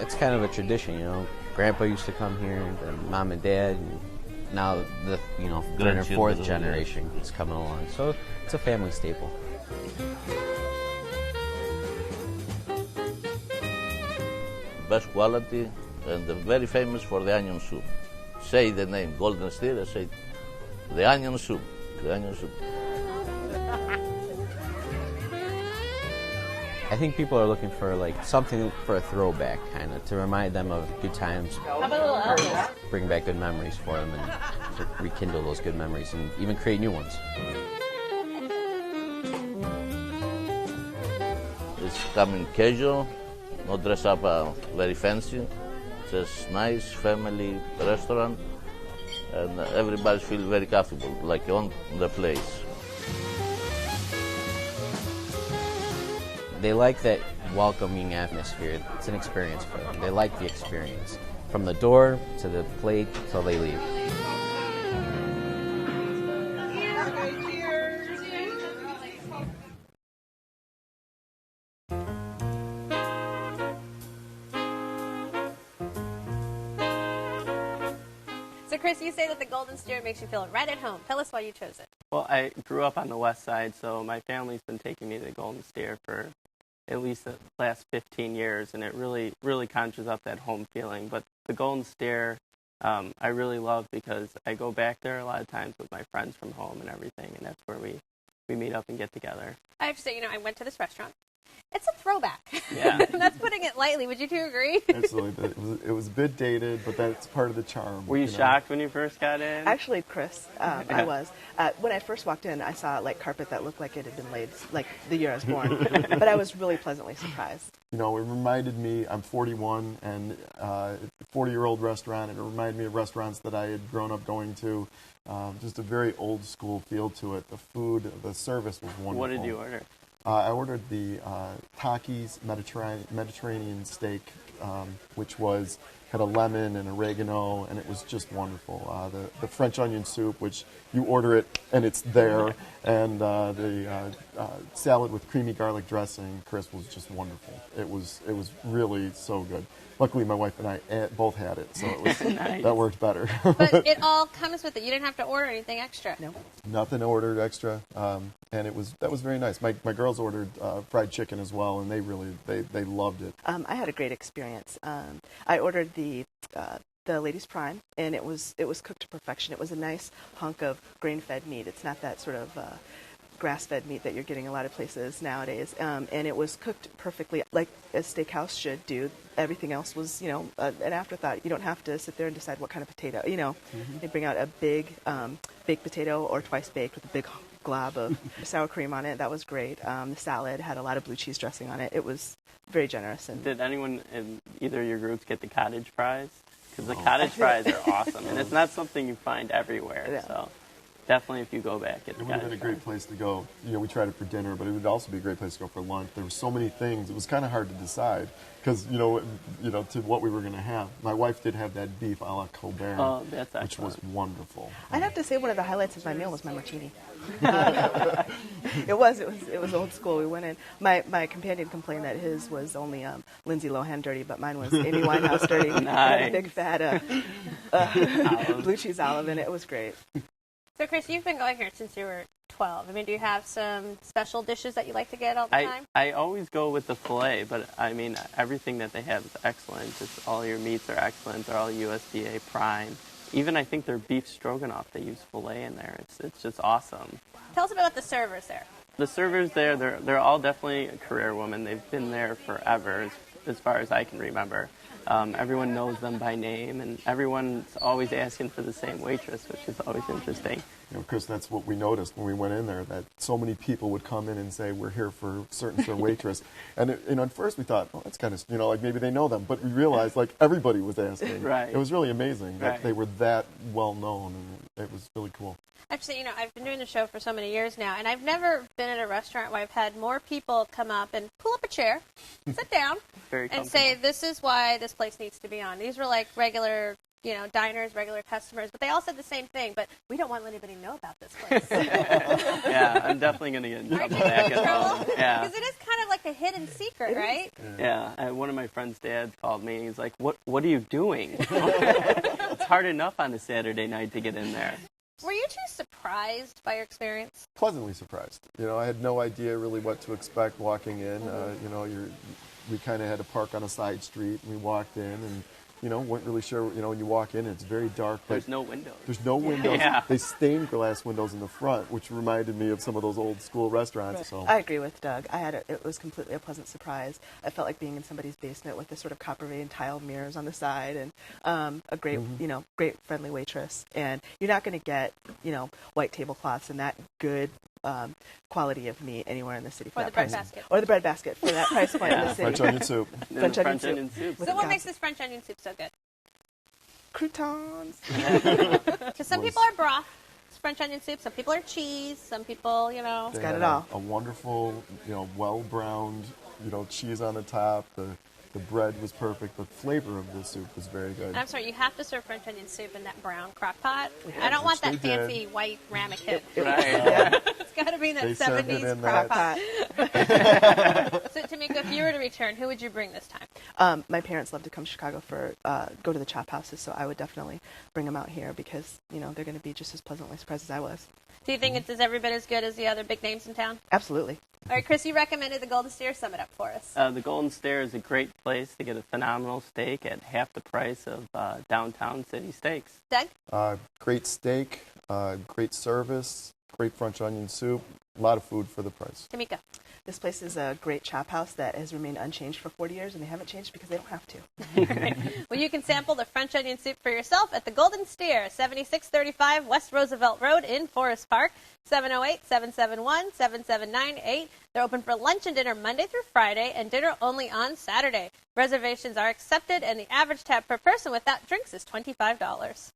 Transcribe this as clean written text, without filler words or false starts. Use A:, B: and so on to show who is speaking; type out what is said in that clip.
A: it's kind of a tradition, you know. Grandpa used to come here, and Mom and Dad, and now the third and fourth generation is coming along. So it's a family staple.
B: Best quality, and very famous for the onion soup. Say the name Golden Steer, I say the onion soup. The onion soup.
A: I think people are looking for like something for a throwback, kind of, to remind them of good times.
C: How about a little Elvis?
A: Bring back good memories for them and to rekindle those good memories and even create new ones.
B: It's coming casual, not dress up very fancy. Just nice family restaurant, and everybody feels very comfortable, like on the place.
A: They like that welcoming atmosphere. It's an experience for them. They like the experience. From the door to the plate till they leave.
C: So Chris, you say that the Golden Steer makes you feel right at home. Tell us why you chose it.
D: Well, I grew up on the west side, so my family's been taking me to the Golden Steer for at least the last 15 years, and it really, really conjures up that home feeling. But the Golden Steer, I really love because I go back there a lot of times with my friends from home and everything, and that's where we meet up and get together.
C: I have to say, I went to this restaurant. It's a throwback.
D: Yeah.
C: That's putting it lightly. Would you two agree?
E: Absolutely. It was a bit dated, but that's part of the charm.
D: Were you shocked when you first got in?
F: Actually, Chris, I was. When I first walked in, I saw carpet that looked like it had been laid like the year I was born. But I was really pleasantly surprised.
E: It reminded me, I'm 41, and it's a 40-year-old restaurant, and it reminded me of restaurants that I had grown up going to. Just a very old school feel to it. The food, the service was wonderful.
D: What did you order?
E: I ordered the Takis Mediterranean steak, which had a lemon and oregano, and it was just wonderful. The French onion soup, which you order it and it's there, and the salad with creamy garlic dressing, Chris, was just wonderful. It was really so good. Luckily, my wife and I both had it, so it was
D: Nice.
E: that worked better.
C: But it all comes with it. You didn't have to order anything extra.
F: No.
E: Nothing ordered extra, and that was very nice. My girls ordered fried chicken as well, and they loved it.
F: I had a great experience. I ordered the Ladies Prime, and it was cooked to perfection. It was a nice hunk of grain-fed meat. It's not that sort of grass-fed meat that you're getting a lot of places nowadays, and it was cooked perfectly like a steakhouse should do. Everything else was, an afterthought. You don't have to sit there and decide what kind of potato. They bring out a big baked potato or twice baked with a big glob of sour cream on it. That was great. The salad had a lot of blue cheese dressing on it. It was very generous. And
D: Did anyone in either of your groups get the cottage fries? Because the cottage fries are awesome, and it's not something you find everywhere.
F: Yeah.
D: So definitely, if you go back, get the
E: It would have
D: cottage
E: been a great place to go. We tried it for dinner, but it would also be a great place to go for lunch. There were so many things. It was kind of hard to decide because, to what we were going to have. My wife did have that beef a la Colbert,
D: that's
E: which was
D: excellent.
E: wonderful.
F: I'd have to say one of the highlights of my meal was my martini. It was old school. We went in. My companion complained that his was only Lindsay Lohan dirty, but mine was Amy Winehouse dirty.
D: Nice.
F: Had a big fat blue cheese olive in it. It was great.
C: So Chris, you've been going here since you were 12. Do you have some special dishes that you like to get all the time?
D: I always go with the filet, but everything that they have is excellent. Just all your meats are excellent. They're all USDA prime. Even I think their beef stroganoff, they use filet in there. It's just awesome.
C: Tell us about the servers there.
D: The servers there, they're all definitely career women. They've been there forever, as far as I can remember. Everyone knows them by name, and everyone's always asking for the same waitress, which is always interesting.
E: Chris, that's what we noticed when we went in there, that so many people would come in and say, we're here for certain waitress. And at first we thought, that's kind of, like maybe they know them. But we realized, everybody was asking.
D: Right.
E: It was really amazing that
D: Right.
E: they were that well known, and it was really cool.
C: Actually, I've been doing the show for so many years now, and I've never been at a restaurant where I've had more people come up and pull up a chair, sit down,
D: Very
C: and say,
D: comfortable.
C: this is why this place needs to be on. These were like regular diners, regular customers, but they all said the same thing. But we don't want anybody to know about this place.
D: Yeah, I'm definitely going to get in trouble back at home. Yeah.
C: Because it is kind of like a hidden secret, right?
D: Yeah. One of my friend's dad called me. He's like, "What are you doing?" It's hard enough on a Saturday night to get in there.
C: Were you too surprised by your experience?
E: Pleasantly surprised. I had no idea really what to expect walking in. We kind of had to park on a side street, and we walked in, and weren't really sure. When you walk in, it's very dark.
D: There's no windows.
E: There's no windows.
D: Yeah.
E: They stained glass windows in the front, which reminded me of some of those old school restaurants.
F: Right.
E: So
F: I agree with Doug. It was completely a pleasant surprise. I felt like being in somebody's basement with the sort of copper veined tiled mirrors on the side, and a great, great friendly waitress. And you're not going to get, white tablecloths and that good quality of meat anywhere in the city for
C: Or
F: that
C: the bread
F: price.
C: basket.
F: Or the bread basket for that price point in the city.
E: French onion soup.
F: French onion soup.
C: So what makes this French onion soup so good?
F: Croutons.
C: Because some people are broth, it's French onion soup. Some people are cheese. Some people,
E: They
F: got
E: had
F: it all.
E: A wonderful, well-browned, cheese on the top. The bread was perfect. The flavor of the soup was very good.
C: And I'm sorry, you have to serve French onion soup in that brown crock pot. I don't want that
E: Which they did.
C: fancy white ramekin.
D: Right.
C: It's got to be in that
E: They served it
C: 70s
E: in
C: crock
F: Crock
C: pot.
F: pot.
C: So, Tamika, if you were to return, who would you bring this time?
F: My parents love to come to Chicago for go to the chop houses, so I would definitely bring them out here because they're going to be just as pleasantly surprised as I was.
C: Do you think it's every bit as good as the other big names in town?
F: Absolutely.
C: All right, Chris, you recommended the Golden Steer. Sum it up for us.
D: The Golden Stair is a great place to get a phenomenal steak at half the price of downtown city steaks.
C: Doug?
E: Great steak, great service, great French onion soup, a lot of food for the price.
C: Tamika?
F: This place is a great chop house that has remained unchanged for 40 years, and they haven't changed because they don't have to.
C: Well, you can sample the French onion soup for yourself at the Golden Steer, 7635 West Roosevelt Road in Forest Park, 708-771-7798. They're open for lunch and dinner Monday through Friday and dinner only on Saturday. Reservations are accepted, and the average tab per person without drinks is $25.